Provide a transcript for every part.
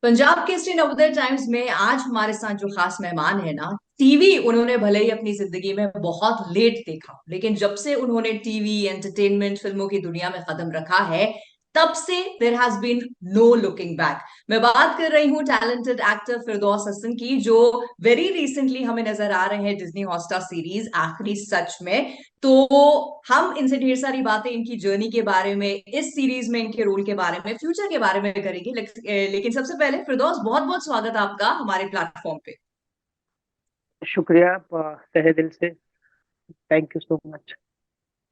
Punjab Kesari Navodaya times में आज हमारे साथ जो खास मेहमान है ना, टीवी उन्होंने भले ही अपनी जिंदगी में बहुत लेट देखा, लेकिन जब से उन्होंने टीवी एंटरटेनमेंट फिल्मों की दुनिया में कदम रखा है, तब से there has been no looking back. मैं बात कर रही हूँ टैलेंटेड एक्टर फिरदौस हसन की, जो वेरी रिसेंटली हमें नजर आ रहे हैं डिज्नी हॉटस्टार सीरीज आखिरी सच में। तो हम इनसे ढेर सारी बातें इनकी जर्नी के बारे में, इस सीरीज में इनके रोल के बारे में, फ्यूचर के बारे में करेंगे। लेकिन सबसे पहले फिरदौस, बहुत बहुत स्वागत है आपका हमारे प्लेटफॉर्म पे। शुक्रिया तहे दिल से। Thank you so much.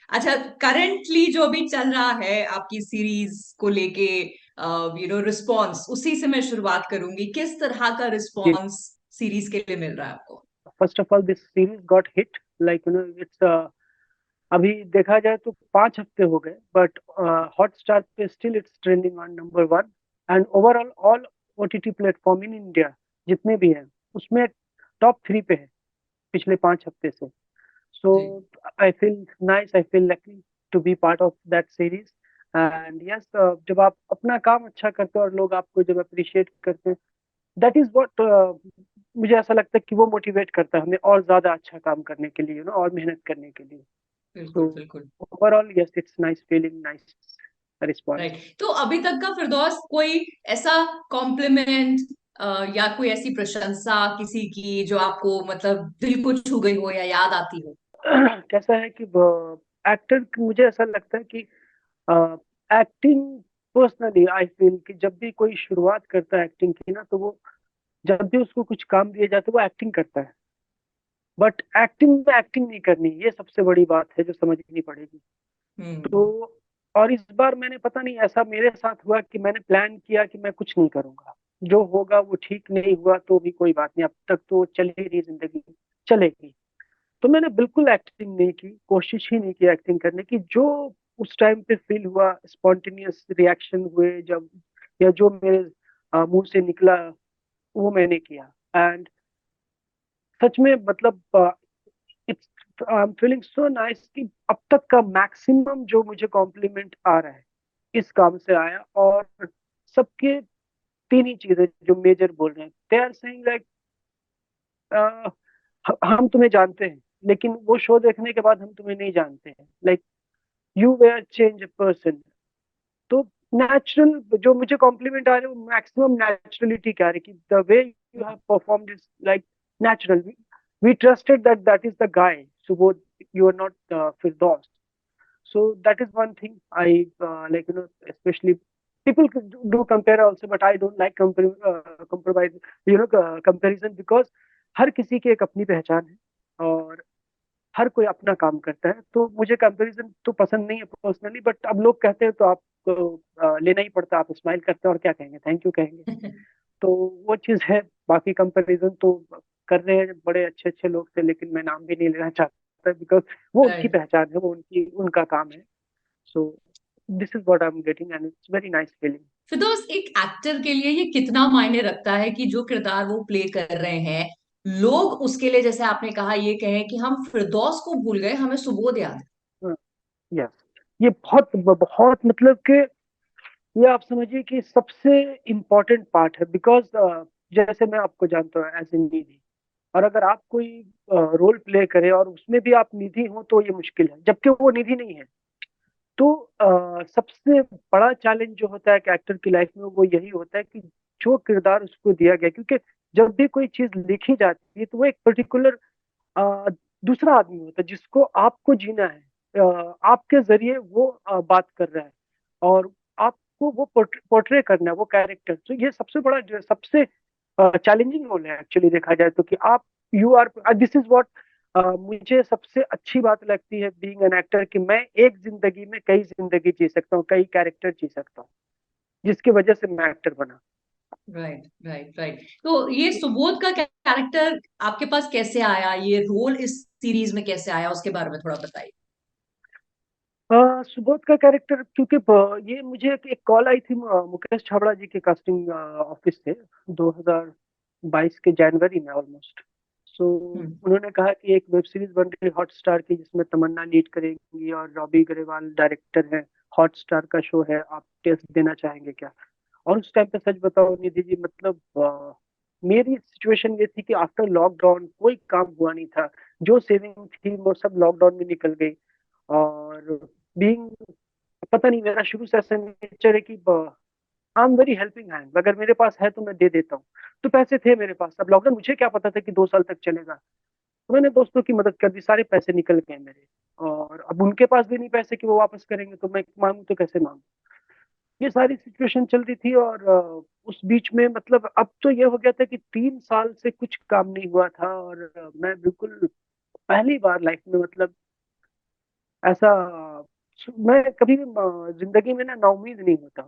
अच्छा, करंटली जो अभी चल रहा है आपकी सीरीज को लेके, रिस्पॉन्स, उसी से मैं शुरुआत करूंगी। किस तरह का जी, रिस्पॉन्स सीरीज के लिए मिल रहा है आपको? First of all this series got hit, like it's अभी देखा जाए तो 5 हफ्ते हो गए, बट हॉटस्टार पे still it's trending on number 1। And overall all OTT platform in India जितने भी हैं उसमें टॉप 3 पे है पिछले 5 हफ्ते से। So ji. I feel nice, I feel lucky to be part of that series. And yes, जब आप अपना काम अच्छा करते हो और लोग आपको जब अप्रिशिएट करते हैं, दैट इज व्हाट मुझे ऐसा लगता है कि वो मोटिवेट करता है हमें और ज्यादा अच्छा काम करने के लिए, और मेहनत करने के लिए। सो बिल्कुल बिल्कुल। Overall yes, it's nice feeling, nice response. Right, तो अभी तक का फिरदौस कोई ऐसा कॉम्प्लीमेंट या कोई ऐसी प्रशंसा किसी की जो आपको मतलब दिल को छू गई हो या याद आती हो? कैसा है कि एक्टर, मुझे ऐसा लगता है कि एक्टिंग, पर्सनली आई फील कि जब भी कोई शुरुआत करता है एक्टिंग की ना, तो वो जब भी उसको कुछ काम दिया जाता है वो एक्टिंग करता है। बट एक्टिंग में एक्टिंग नहीं करनी, ये सबसे बड़ी बात है जो समझनी पड़ेगी। तो हम्म। और इस बार मैंने, पता नहीं ऐसा मेरे साथ हुआ कि मैंने प्लान किया कि मैं कुछ नहीं करूंगा, जो होगा वो ठीक, नहीं हुआ तो भी कोई बात नहीं, अब तक तो चल ही रही जिंदगी, चलेगी। तो मैंने बिल्कुल एक्टिंग नहीं की, कोशिश ही नहीं की एक्टिंग करने की। जो उस टाइम पे फील हुआ, स्पॉन्टेनियस रिएक्शन हुए जब, या जो मेरे मुंह से निकला, वो मैंने किया। एंड सच में मतलब it's, I am feeling so nice कि अब तक का मैक्सिमम जो मुझे कॉम्प्लीमेंट आ रहा है इस काम से आया। और सबके 3 ही चीजें जो मेजर बोल रहे हैं, दे आर सेइंग लाइक हम तुम्हें जानते हैं, लेकिन वो शो देखने के बाद हम तुम्हें नहीं जानते हैं, like you were change person. तो नेचुरल जो मुझे कॉम्प्लीमेंट आ रहे हैं वो मैक्सिमम नेचुरलिटी क्या है कि the way you have performed is like natural. We trusted that that is the guy, so वो you are not Firdaus. So that is one thing I like, especially people do compare also, but I don't like compromise, comparison, because हर किसी की एक अपनी पहचान है और हर कोई अपना काम करता है। तो मुझे कंपैरिजन तो पसंद नहीं है पर्सनली, बट अब लोग कहते हैं तो आपको लेना ही पड़ता है। आप स्माइल करते हैं और क्या कहेंगे, थैंक यू कहेंगे। तो वो चीज है। बाकी कंपैरिजन तो कर रहे हैं बड़े अच्छे अच्छे लोग थे, लेकिन मैं नाम भी नहीं लेना चाहता, बिकॉज वो उनकी राइट। पहचान है, वो उनकी उनका काम है। So this is what I'm getting, and it's very nice feeling. फिरदौस, एक एक्टर के लिए ये कितना मायने रखता है कि जो किरदार वो प्ले कर रहे हैं, लोग उसके लिए, जैसे आपने कहा, ये कहें कि हम फिरदौस को भूल गए, हमें सुबोध याद यस, ये बहुत बहुत मतलब कि ये आप समझिए कि सबसे इम्पोर्टेंट पार्ट है, बिकॉज जैसे मैं आपको जानता हूँ एज ए निधि, और अगर आप कोई रोल प्ले करें और उसमें भी आप निधि हो तो ये मुश्किल है, जबकि वो निधि नहीं है। तो सबसे बड़ा चैलेंज जो होता है एक्टर की लाइफ में वो यही होता है कि जो किरदार उसको दिया गया, क्योंकि जब भी कोई चीज लिखी जाती है तो वो एक पर्टिकुलर दूसरा आदमी होता है जिसको आपको जीना है। आपके जरिए वो बात कर रहा है और आपको वो पोर्ट्रे करना है वो कैरेक्टर। तो ये सबसे बड़ा सबसे चैलेंजिंग रोल है एक्चुअली, देखा जाए तो कि आप, you are, this is what मुझे सबसे अच्छी बात लगती है बीइंग एन एक्टर, कि मैं एक जिंदगी में कई जिंदगी जी सकता हूँ, कई कैरेक्टर जी सकता हूँ, जिसकी वजह से मैं एक्टर बना। Right right right. तो ये सुबोध का कैरेक्टर आपके पास कैसे आया, ये रोल इस सीरीज में कैसे आया, उसके बारे में थोड़ा बताइए। सुबोध का कैरेक्टर, क्योंकि ये मुझे एक कॉल आई थी मुकेश छाबड़ा जी के कास्टिंग ऑफिस से 2022 के जनवरी में ऑलमोस्ट। सो हम्म। उन्होंने कहा कि एक वेब सीरीज बन रही है हॉटस्टार की, जिसमें तमन्ना लीड करेंगी और रॉबी ग्रेवाल डायरेक्टर है। हॉटस्टार का शो है, आप टेस्ट देना चाहेंगे क्या? और उस टाइम पे सच बताओ निधि जी, मतलब मेरी सिचुएशन ये थी कि आफ्टर लॉकडाउन कोई काम हुआ नहीं था। जो सेविंग थी वो सब लॉकडाउन में निकल गई। और बीइंग, पता नहीं, मेरा शुरू से ऐसा नेचर है कि I am very helping hand, अगर मेरे पास है तो मैं दे देता हूँ। तो पैसे थे मेरे पास। अब लॉकडाउन, मुझे क्या पता था कि 2 साल तक चलेगा। तो मैंने दोस्तों की मदद कर दी, सारे पैसे निकल गए मेरे। और अब उनके पास भी नहीं पैसे कि वो वापस करेंगे, तो मैं मांगू तो कैसे मांगू। ये सारी सिचुएशन चल रही थी। और उस बीच में मतलब अब तो ये हो गया था कि 3 साल से कुछ काम नहीं हुआ था। और मैं बिल्कुल पहली बार लाइफ में, मतलब ऐसा, मैं कभी भी जिंदगी में ना नाउम्मीद नहीं होता।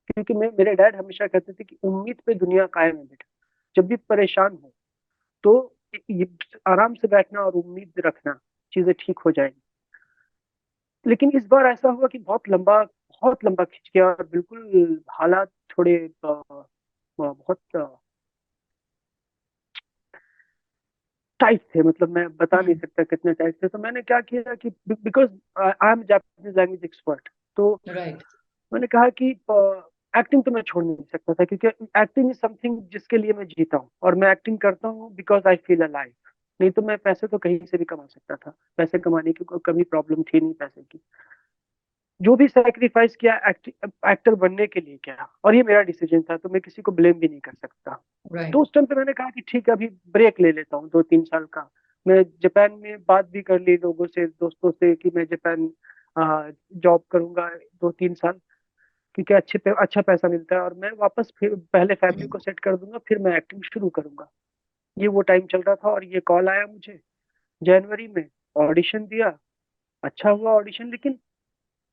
क्योंकि मेरे डैड हमेशा कहते थे कि उम्मीद पे दुनिया कायम है बेटा। जब भी परेशान हो तो ये आराम से बैठना और उम्मीद रखना, चीजें ठीक हो जाएंगी। लेकिन इस बार ऐसा हुआ कि बहुत लंबा खिंच गया, और बिल्कुल हालात थोड़े बहुत टाइट थे। मतलब मैं बता नहीं हम्म। सकता कितने टाइट थे। तो मैंने क्या किया कि because I am Japanese language expert, तो राइट। मैंने कहा कि एक्टिंग तो मैं छोड़ नहीं सकता था, क्योंकि एक्टिंग इज समथिंग जिसके लिए मैं जीता हूँ। और मैं एक्टिंग करता हूँ बिकॉज आई फील अलाइव। नहीं तो मैं पैसे तो कहीं से भी कमा सकता था, पैसे कमाने की कोई कभी प्रॉब्लम थी नहीं पैसे की। जो भी सेक्रीफाइस किया एक्टर बनने के लिए किया, और ये मेरा डिसीजन था, तो मैं किसी को ब्लेम भी नहीं कर सकता। तो राइट। उस टाइम पे मैंने कहा कि ठीक है, अभी ब्रेक ले लेता हूँ 2-3 साल का। मैं जापान में बात भी कर ली लोगों से, दोस्तों से, कि मैं जापान जॉब करूंगा 2-3 साल, क्योंकि अच्छा पैसा मिलता है। और मैं वापस फिर पहले फैमिली को सेट कर दूंगा, फिर मैं एक्टिंग शुरू करूंगा। ये वो टाइम चल रहा था, और ये कॉल आया मुझे जनवरी में। ऑडिशन दिया, अच्छा हुआ ऑडिशन, लेकिन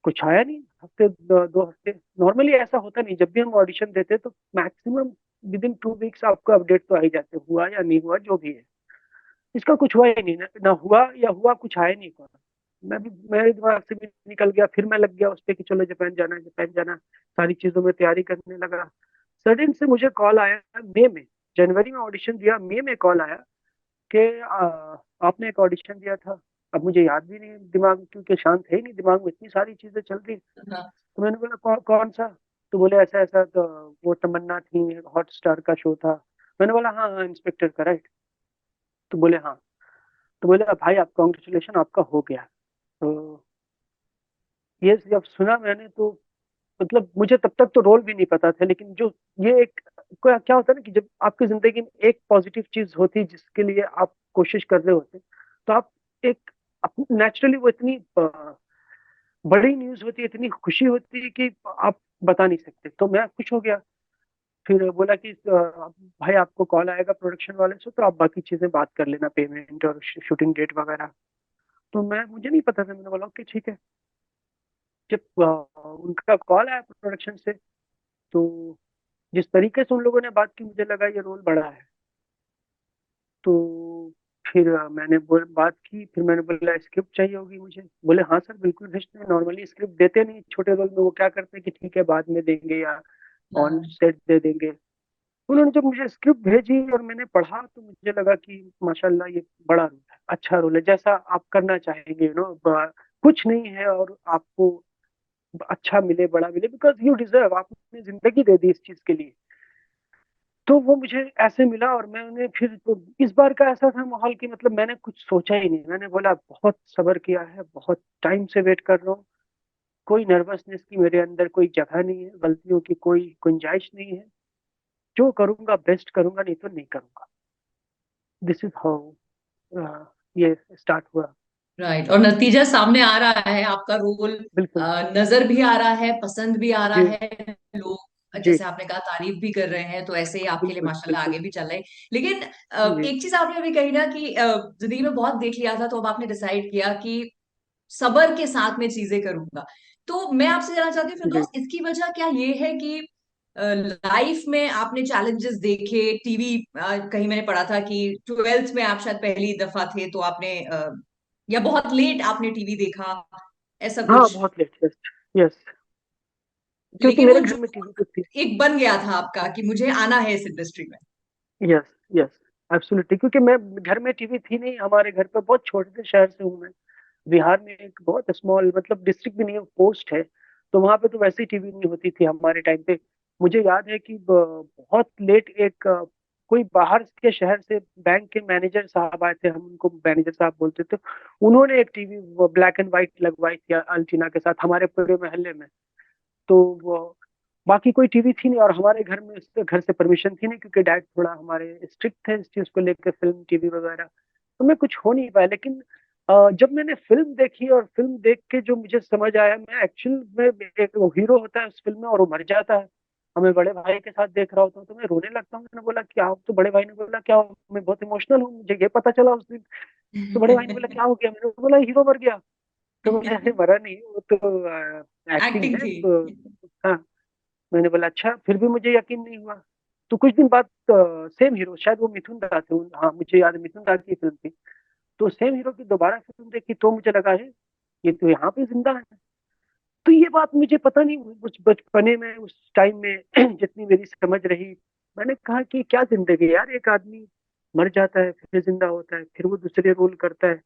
कुछ आया नहीं। हफ्ते 2 हफ्ते, नॉर्मली ऐसा होता नहीं। जब भी हम ऑडिशन देते हैं तो मैक्सिमम विद इन 2 वीक्स आपको अपडेट तो आ ही जाते हैं, हुआ या नहीं हुआ जो भी है। इसका कुछ हुआ ही नहीं, ना हुआ या हुआ, कुछ आया नहीं कॉल। मैं भी, मेरे दिमाग से भी निकल गया। फिर मैं लग गया उस पर कि चलो जापान जाना है, जापान जाना। सारी चीजों में तैयारी करने लगा। सडन से मुझे कॉल आया मई में। जनवरी में ऑडिशन दिया, मई में कॉल आया कि आपने एक ऑडिशन दिया था। अब मुझे याद भी नहीं दिमाग, क्योंकि शांत है ही नहीं दिमाग में, इतनी सारी चीजें चल रही। हाँ। तो मैंने बोला कौन सा। तो बोले ऐसा ऐसा। तो वो तमन्ना थी, हॉट स्टार का शो था। मैंने बोला हाँ हाँ, इंस्पेक्टर का, राइट। तो बोले हाँ। तो बोले भाई आप कॉन्ग्रेचुलेशन, आपका हो गया। तो ये जब सुना मैंने, तो मतलब मुझे तब तक तो रोल भी नहीं पता था, लेकिन जो ये एक क्या क्या होता है ना, कि जब आपकी जिंदगी में एक पॉजिटिव चीज होती है जिसके लिए आप कोशिश कर रहे होते हैं, तो आप एक, नेचुरली वो इतनी बड़ी न्यूज होती है, इतनी खुशी होती है कि आप बता नहीं सकते। तो मैं खुश हो गया। फिर बोला कि भाई आपको कॉल आएगा प्रोडक्शन वाले से, तो आप बाकी चीजें बात कर लेना, पेमेंट और शूटिंग डेट वगैरह। तो मुझे नहीं पता था। मैंने बोला ओके ठीक है। जब उनका कॉल आया प्रोडक्शन से, तो जिस तरीके से उन लोगों ने बात की, मुझे लगा ये रोल बड़ा है। तो फिर मैंने बात की। फिर मैंने बोला स्क्रिप्ट चाहिए होगी मुझे। बोले हाँ सर बिल्कुल भेजते हैं। नॉर्मली स्क्रिप्ट देते नहीं छोटे रोल में, वो क्या करते हैं कि ठीक है बाद में देंगे या ऑन हाँ। सेट दे देंगे। उन्होंने जब मुझे स्क्रिप्ट भेजी और मैंने पढ़ा, तो मुझे लगा कि माशाल्लाह ये बड़ा रोल है, अच्छा रोल है, जैसा आप करना चाहेंगे। कुछ नहीं है और आपको अच्छा मिले, बड़ा मिले, बिकॉज यू डिजर्व, आपने जिंदगी दे दी इस चीज के लिए। तो वो मुझे ऐसे मिला। और मैंने फिर तो इस बार का ऐसा था माहौल कि मतलब मैंने कुछ सोचा ही नहीं। मैंने बोला बहुत सब्र किया है, बहुत टाइम से वेट कर रहा हूँ। कोई नर्वसनेस की मेरे अंदर कोई जगह नहीं है, गलतियों की कोई गुंजाइश नहीं है। जो करूंगा बेस्ट करूंगा, नहीं तो नहीं करूंगा। दिस इज हाउ ये स्टार्ट हुआ। राइट। और नतीजा सामने आ रहा है, आपका रोल बिल्कुल। नजर भी आ रहा है, पसंद भी आ रहा जी है। लोग जी। जैसे आपने कहा तारीफ भी कर रहे हैं, तो ऐसे ही आपके लिए बिल्कुल माशाल्लाह बिल्कुल। आगे भी चल रहे हैं। लेकिन जी एक चीज आपने अभी कही ना कि जिंदगी में बहुत देख लिया था, तो अब आपने डिसाइड किया कि सबर के साथ में चीजें करूंगा। तो मैं आपसे जानना चाहती हूँ जी। फिरदौस, इसकी वजह क्या ये है कि लाइफ में आपने चैलेंजेस देखे? टीवी, कहीं मैंने पढ़ा था कि 12th में आप शायद पहली दफा थे, तो आपने या बहुत लेट आपने टीवी देखा, ऐसा हाँ कुछ। बहुत लेट, यस। यस, क्योंकि लेकिन वो मेरे घर जो में टीवी तो थी। एक बन गया था आपका कि मुझे आना है इस इंडस्ट्री में। Yes yes, absolutely. क्योंकि मैं, घर में टीवी थी नहीं हमारे घर पे। बहुत छोटे से शहर से हूँ मैं, बिहार में। एक बहुत स्मॉल, मतलब डिस्ट्रिक्ट भी नहीं है, पोस्ट है। तो वहां पे तो वैसे ही टीवी नहीं होती थी हमारे टाइम पे। मुझे याद है कि बहुत लेट एक कोई बाहर के शहर से बैंक के मैनेजर साहब आए थे, हम उनको मैनेजर साहब बोलते थे। उन्होंने एक टीवी ब्लैक एंड व्हाइट लगवाई थी अल्टीना के साथ हमारे पूरे मोहल्ले में। तो वो बाकी कोई टीवी थी नहीं, और हमारे घर में घर से परमिशन थी नहीं, क्योंकि डैड थोड़ा हमारे स्ट्रिक्ट थे इस चीज को लेकर, फिल्म टीवी वगैरह। तो मैं कुछ हो नहीं पाया। लेकिन जब मैंने फिल्म देखी और फिल्म देख के जो मुझे समझ आया, मैं एक्चुअल में एक वो हीरो होता है उस फिल्म में और वो मर जाता है, और मैं बड़े भाई के साथ देख रहा होता हूँ, तो मैं रोने लगता हूँ। मैंने बोला क्या हो? तो बड़े भाई ने बोला क्या हो? मैं बहुत इमोशनल हूँ, मुझे ये पता चला उस दिन। तो बड़े भाई ने बोला क्या हो गया? मैंने बोला हीरो मर गया। तो बोला अरे मरा नहीं, वो तो एक्टिंग एक्टिंग है थी। हाँ। मैंने बोला अच्छा, फिर भी मुझे यकीन नहीं हुआ। तो कुछ दिन बाद सेम हीरो, शायद वो मिथुन दा थे, हाँ मुझे याद है मिथुन दा की फिल्म थी। तो सेम हीरो की दोबारा फिल्म देखी तो मुझे लगा है ये तो यहाँ पे जिंदा है। तो ये बात मुझे पता नहीं, उस बचपने में उस टाइम में जितनी मेरी समझ रही, मैंने कहा कि क्या जिंदगी है यार, एक आदमी मर जाता है फिर जिंदा होता है, फिर वो दूसरे रोल करता है।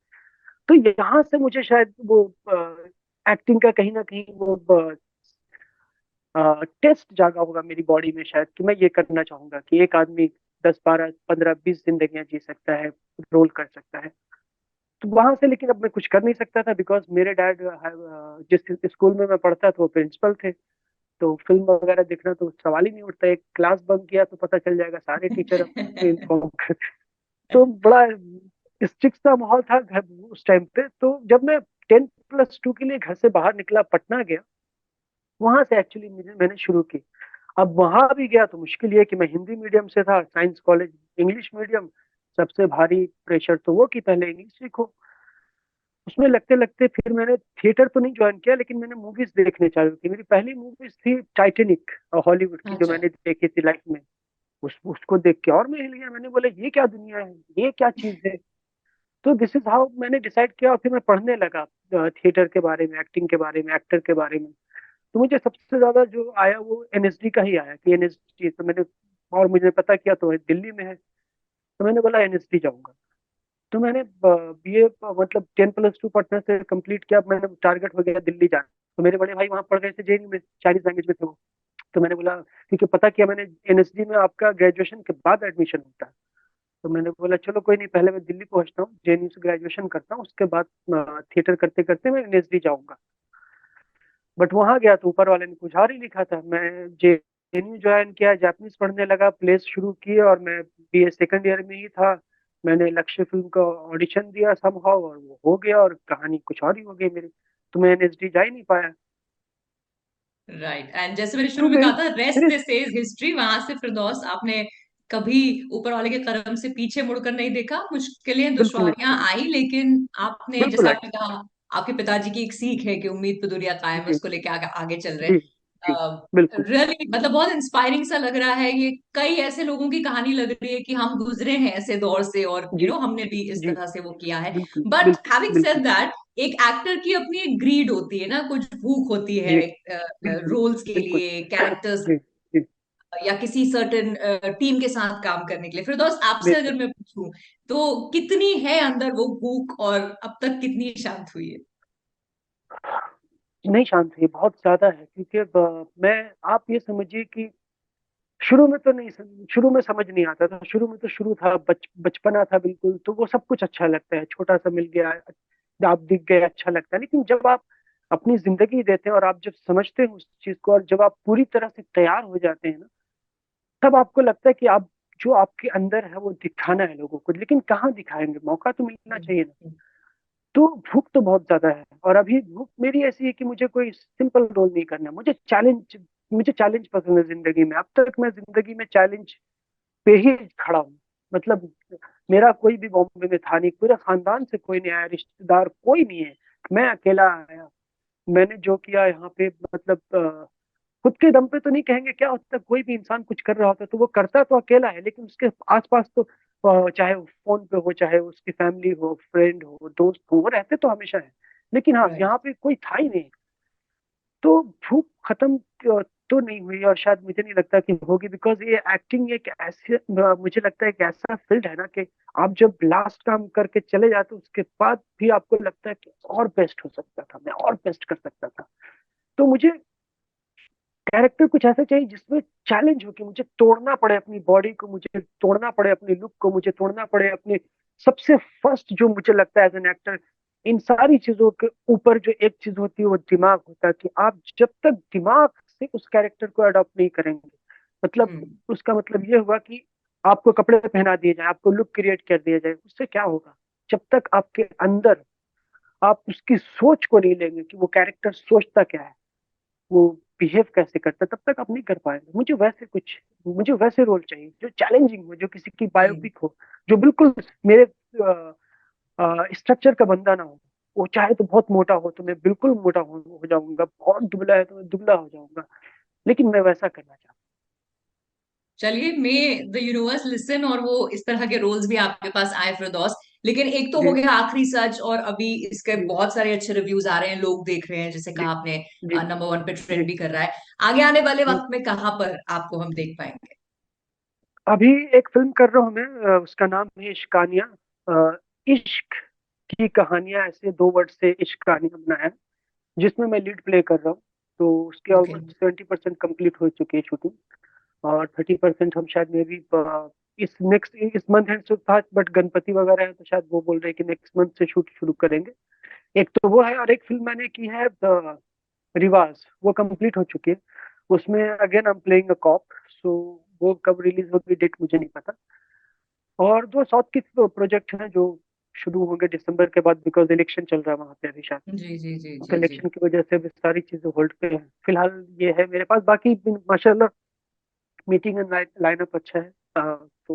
तो यहाँ से मुझे शायद वो एक्टिंग का कहीं ना कहीं वो टेस्ट जागा होगा मेरी बॉडी में शायद, कि मैं ये करना चाहूंगा कि एक आदमी 10 12 15 20 जिंदगियां जी सकता है, रोल कर सकता है। तो वहां से लेकिन अब मैं कुछ कर नहीं सकता था, बिकॉज मेरे डैड जिस स्कूल में मैं पढ़ता था वो प्रिंसिपल थे। तो फिल्म वगैरह देखना तो सवाल ही नहीं उठता, एक क्लास बंक किया तो पता चल जाएगा, सारे टीचर अपने इन्फॉर्म कर। तो बड़ा स्ट्रिक्ट सा माहौल था घर उस टाइम पे। तो जब मैं 10+2 के लिए घर से बाहर निकला, पटना गया, वहां से एक्चुअली मैंने शुरू की। अब वहां भी गया तो मुश्किल ये कि मैं हिंदी मीडियम से था, साइंस कॉलेज इंग्लिश मीडियम, सबसे भारी प्रेशर तो वो कि पहले इंग्लिश सीखो। उसमें लगते लगते फिर मैंने थिएटर तो नहीं ज्वाइन किया, लेकिन मैंने मूवीज देखने चालू की। मेरी पहली मूवीज थी टाइटेनिक, हॉलीवुड की, जो अच्छा। मैंने देखी थी लाइफ में। उसको देख के और मैं हिल गया, मैंने बोला ये क्या दुनिया है, ये क्या चीज है। तो दिस इज हाउ मैंने डिसाइड किया, और फिर मैं पढ़ने लगा थिएटर के बारे में, एक्टिंग के बारे में, एक्टर के बारे में। तो मुझे सबसे ज्यादा जो आया वो एनएसडी का ही आया, कि एनएसडी। तो मैंने और मुझे पता किया तो दिल्ली में है, तो मैंने बोला एनएसडी जाऊंगा। तो मैंने बीए मतलब 10+2 पटना से कंप्लीट किया, मैंने टारगेट हो गया दिल्ली जाना। तो मेरे बड़े भाई वहां पढ़ गए थे जेएनयू में, चाइनीज लैंग्वेज में थे वो। तो मैंने बोला, क्योंकि पता किया मैंने एनएसडी में आपका ग्रेजुएशन के बाद एडमिशन होता है। तो मैंने बोला चलो कोई नहीं, पहले मैं दिल्ली पहुंचता हूँ, जेएनयू से ग्रेजुएशन करता हूँ, उसके बाद थिएटर करते करते मैं एनएसडी जाऊंगा। बट वहां गया तो ऊपर वाले ने कुछ और ही लिखा था। मैं जेएनयू ज्वाइन किया, जापानीज पढ़ने लगा, प्लेस शुरू किए, और मैं बीए सेकंड ईयर में ही था। मैंने लक्ष्य फिल्म का ऑडिशन दिया समहाउ, और वो हो गया, और कहानी कुछ और ही हो गई मेरी। तो मैं एनएसडी जा ही नहीं पाया। राइट, एंड जैसे मैंने शुरू तो में कहा था, फिर रेस्ट सेज हिस्ट्री, वहां से फिरदौस आपने कभी ऊपर वाले के करम से पीछे मुड़कर नहीं देखा। मुश्किलें बिल्कुल नहीं, दुश्वारियां आई, लेकिन आपने, बिल्कुल जैसे आई। आपने कहा, आपके पिताजी की एक सीख है कि उम्मीद पे दुनिया कायम है, जी, उसको लेके आगे आगे चल रहे जी, जी, हैं। बिल्कुल। रियली मतलब बहुत इंस्पायरिंग सा लग रहा है ये। कई ऐसे लोगों की कहानी लग रही है कि हम गुजरे हैं ऐसे दौर से, और जी, हमने भी इस जी, तरह से वो किया है। बिल्कुल, बट बिल्कुल, हैविंग सेड बिल्कुल। दैट, एक एक्टर की अपनी एक ग्रीड होती है ना, कुछ भूख होती है जी, बिल्कुल, रोल्स के बिल्कुल। लिए, कैरेक्टर्स, जी, जी, या किसी सर्टेन टीम के साथ काम करने के लिए। फिरदौस, आपसे अगर बिल्कुल। मैं पूछूं तो कितनी है अंदर वो भूख, और अब तक कितनी शांत हुई है? नहीं शांत है, बहुत ज्यादा है, क्योंकि मैं, आप ये समझिए कि शुरू में तो नहीं, शुरू में समझ नहीं आता था, शुरू में तो शुरू था, बचपना था बिल्कुल, तो वो सब कुछ अच्छा लगता है, छोटा सा मिल गया, आप दिख गए, अच्छा लगता है। लेकिन जब आप अपनी जिंदगी देते हैं और आप जब समझते हैं उस चीज को, और जब आप पूरी तरह से तैयार हो जाते हैं ना, तब आपको लगता है कि आप जो आपके अंदर है वो दिखाना है लोगों को। लेकिन कहाँ दिखाएंगे, मौका तो मिलना चाहिए ना। तो भूख तो बहुत ज्यादा है, और अभी भूख मेरी ऐसी है कि मुझे कोई सिंपल रोल नहीं करना, मुझे चैलेंज पसंद है जिंदगी में। अब तक मैं जिंदगी में चैलेंज पे ही खड़ा हूँ। मतलब मेरा कोई भी बॉम्बे में था नहीं, पूरे खानदान से कोई नहीं आया, रिश्तेदार कोई नहीं है, मैं अकेला आया। मैंने जो किया यहाँ पे, मतलब खुद के दम पे तो नहीं कहेंगे, क्या होता है कोई भी इंसान कुछ कर रहा होता है तो वो करता तो अकेला है, लेकिन उसके आसपास तो चाहे वो फोन पे हो, चाहे उसकी फैमिली हो, फ्रेंड हो, दोस्त हो, वो रहते तो हमेशा है। लेकिन हाँ, राइट। यहाँ पे कोई था ही नहीं। तो भूख खत्म तो नहीं हुई, और शायद मुझे नहीं लगता कि होगी, बिकॉज ये एक्टिंग एक ऐसे, मुझे लगता है एक ऐसा फील्ड है ना, कि आप जब लास्ट काम करके चले जाते हो उसके बाद भी आपको लगता है कि और बेस्ट हो सकता था, मैं और बेस्ट कर सकता था। तो मुझे कैरेक्टर कुछ ऐसा चाहिए जिसमें चैलेंज हो, कि मुझे तोड़ना पड़े अपनी बॉडी को, मुझे तोड़ना पड़े अपने लुक को, मुझे तोड़ना पड़े अपने। सबसे फर्स्ट जो मुझे लगता है एज एन एक्टर, इन सारी चीजों के ऊपर जो एक चीज होती है वो दिमाग होता है। कि आप जब तक दिमाग से उस कैरेक्टर को अडॉप्ट नहीं करेंगे, मतलब हम्म। उसका मतलब ये हुआ कि आपको कपड़े पहना दिए जाए, आपको लुक क्रिएट कर दिया जाए, उससे क्या होगा? जब तक आपके अंदर आप उसकी सोच को नहीं लेंगे कि वो कैरेक्टर सोचता क्या है, वो बिहेव कैसे करता है, तब तक आप नहीं कर पाएंगे। मुझे वैसे रोल चाहिए जो चैलेंजिंग हो, जो किसी की हम्म। बायोपिक हो, जो बिल्कुल मेरे स्ट्रक्चर का बंदा ना हो। वो चाहे तो बहुत मोटा हो तो मैं बिल्कुल मोटा हो जाऊंगा, बहुत दुबला है तो मैं दुबला हो जाऊंगा, लेकिन मैं वैसा करना चाहता चलिए, मे द यूनिवर्स लिसन और वो इस तरह के रोल्स भी आपके पास आए फिरदौस। लेकिन एक तो हूँ। हो जी गया आखिरी सच, और अभी इसके जी बहुत सारे अच्छे रिव्यूज आ रहे हैं, लोग देख रहे हैं, जैसे जी कहा आपने जी नंबर 1 पे जी। ट्रेंड भी कर रहा है। आगे आने वाले हम्म। वक्त में कहाँ पर आपको हम देख पाएंगे? अभी एक फिल्म कर रहा हूँ मैं, उसका नाम है इश्कानिया। इश्क की कहानियां, ऐसे 2 वर्ड से इश्क कहानियां बनाया है, जिसमें मैं लीड प्ले कर रहा हूँ। तो उसकी ओके। ऑलमोस्ट 70% कंप्लीट हो चुकी है शूटिंग, और 30% हम शायद मे भी इस मंथ एंड से था, बट गणपति वगैरह है तो शायद वो बोल रहे हैं कि नेक्स्ट मंथ से शूट शुरू करेंगे। एक तो वो है, और एक फिल्म मैंने की है रिवाज, वो कंप्लीट हो चुकी है। उसमें again I am playing a cop. So वो कब रिलीज होगी डेट मुझे नहीं पता। और 2 साउथ की प्रोजेक्ट हैं जो शुरू होंगे दिसंबर के बाद, बिकॉज इलेक्शन चल रहा है वहाँ पे अभी शायद। जी जी जी तो जी जी। इलेक्शन की वजह से भी सारी चीजें होल्ड पे हैं फिलहाल। ये है मेरे पास, बाकी माशाल्लाह मीटिंग एंड लाइनअप अच्छा है। तो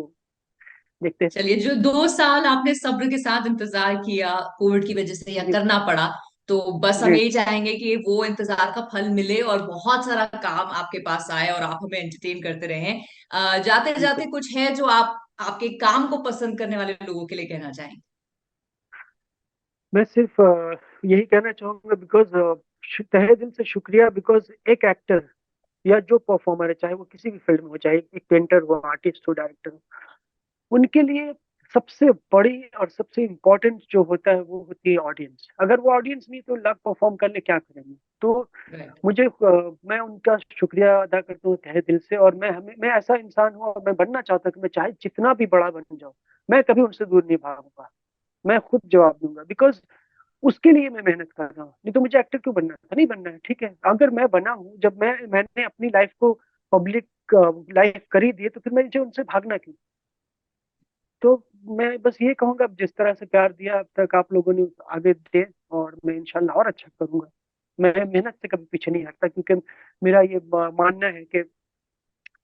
देखते हैं। चलिए, जो 2 साल आपने सब्र के साथ इंतजार किया कोविड की वजह से, या जी करना पड़ा, तो बस हम जी यही चाहेंगे कि वो इंतजार का फल मिले और बहुत सारा काम आपके पास आए और आप हमें एंटरटेन करते रहें। जाते बिल्कुल। जाते कुछ है जो आप आपके काम को पसंद करने वाले लोगों के लिए कहना चाहेंगे? मैं सिर्फ यही कहना चाहूंगा, बिकॉज तहे दिल से शुक्रिया, बिकॉज एक एक्टर या जो परफॉर्मर है, चाहे वो किसी भी फील्ड में हो, चाहे एक पेंटर हो, आर्टिस्ट हो, डायरेक्टर हो, उनके लिए सबसे बड़ी और सबसे इम्पोर्टेंट जो होता है वो होती है ऑडियंस। अगर वो ऑडियंस नहीं तो लाख परफॉर्म कर ले क्या करेंगे? तो राइट। मैं उनका शुक्रिया अदा करता हूँ तहे दिल से। और मैं ऐसा इंसान हूँ, और मैं बनना चाहता हूँ कि मैं चाहे जितना भी बड़ा बन जाऊं, मैं कभी उनसे दूर नहीं भागूंगा। मैं खुद जवाब दूंगा, बिकॉज उसके लिए मैं मेहनत कर रहा हूँ। नहीं तो मुझे एक्टर क्यों बनना था? नहीं बनना है, ठीक है। अगर मैं बना हूँ, जब मैंने अपनी लाइफ को पब्लिक लाइफ कर ही दी है, तो फिर मुझे उनसे भागना क्यों? तो मैं बस ये कहूंगा, अब जिस तरह से प्यार दिया अब तक आप लोगों ने, आगे दे, और मैं इंशाल्लाह और अच्छा करूंगा। मैं मेहनत से कभी पीछे नहीं हटता, क्योंकि मेरा ये मानना है कि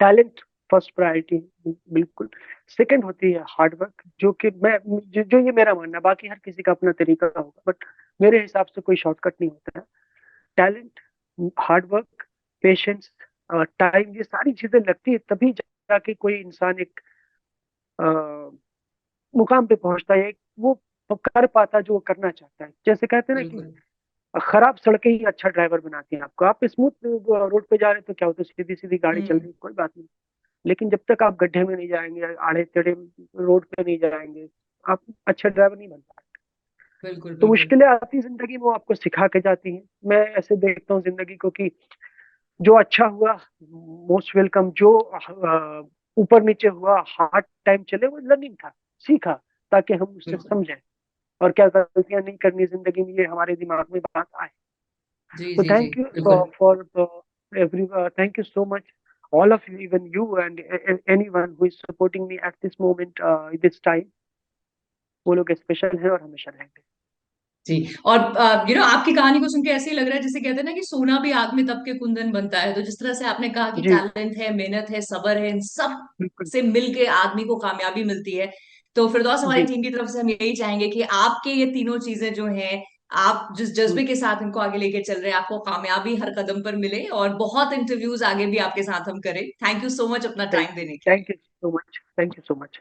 टैलेंट फर्स्ट प्रायोरिटी, बिल्कुल। सेकंड होती है हार्ड वर्क, जो कि जो ये मेरा मानना है। बाकी हर किसी का अपना तरीका होगा, बट मेरे हिसाब से कोई शॉर्टकट नहीं होता है। Talent, hard work, patience, time, ये सारी चीजें लगती है, तभी जाके कोई इंसान एक मुकाम पे पहुंचता है। वो कर पाता है जो वो करना चाहता है। जैसे कहते हैं ना कि बिल्कुल। खराब सड़कें ही अच्छा ड्राइवर बनाती हैं आपको। आप स्मूथ रोड पे जा रहे हैं तो क्या होता है, सीधी सीधी गाड़ी चल हम्म। रही है, कोई बात नहीं। लेकिन जब तक आप गड्ढे में नहीं जाएंगे, आड़े टेढ़े रोड पे नहीं जाएंगे, आप अच्छा ड्राइवर नहीं बन पाएंगे। बिल्कुल तो बिल्कुल। मुश्किलें आती हैं जिंदगी में, वो आपको सिखा के जाती हैं। मैं ऐसे देखता हूँ जिंदगी को कि जो अच्छा हुआ मोस्ट वेलकम, जो ऊपर नीचे हुआ, हार्ड टाइम चले, वो लर्निंग था, सीखा, ताकि हम उससे बिल्कुल। समझें और क्या गलतियां नहीं करनी जिंदगी में, ये हमारे दिमाग में बात आए। जी तो जी जी थैंक यू बिल्कुल। For every thank you so much, all of you, even you and anyone who is supporting me at this moment, this time, वो लोग स्पेशल है और हमेशा रहेंगे। जी। और आपकी कहानी को सुन के ऐसे ही लग रहा है, जैसे कहते हैं ना कि सोना भी आग में तप के कुंदन बनता है। तो जिस तरह से आपने कहा कि जी टैलेंट है, मेहनत है, सब्र है, इन सब बिल्कुल। से मिलके आदमी को कामयाबी मिलती है। तो फिरदौस, हमारी जी टीम की तरफ से हम यही चाहेंगे कि आपके ये तीनों चीजें जो हैं, आप जिस हम्म, जज्बे के साथ इनको आगे लेके चल रहे हैं, आपको कामयाबी हर कदम पर मिले, और बहुत इंटरव्यूज आगे भी आपके साथ हम करें। थैंक यू सो मच अपना थैंक टाइम देने के लिए। Thank you so much, thank you so much.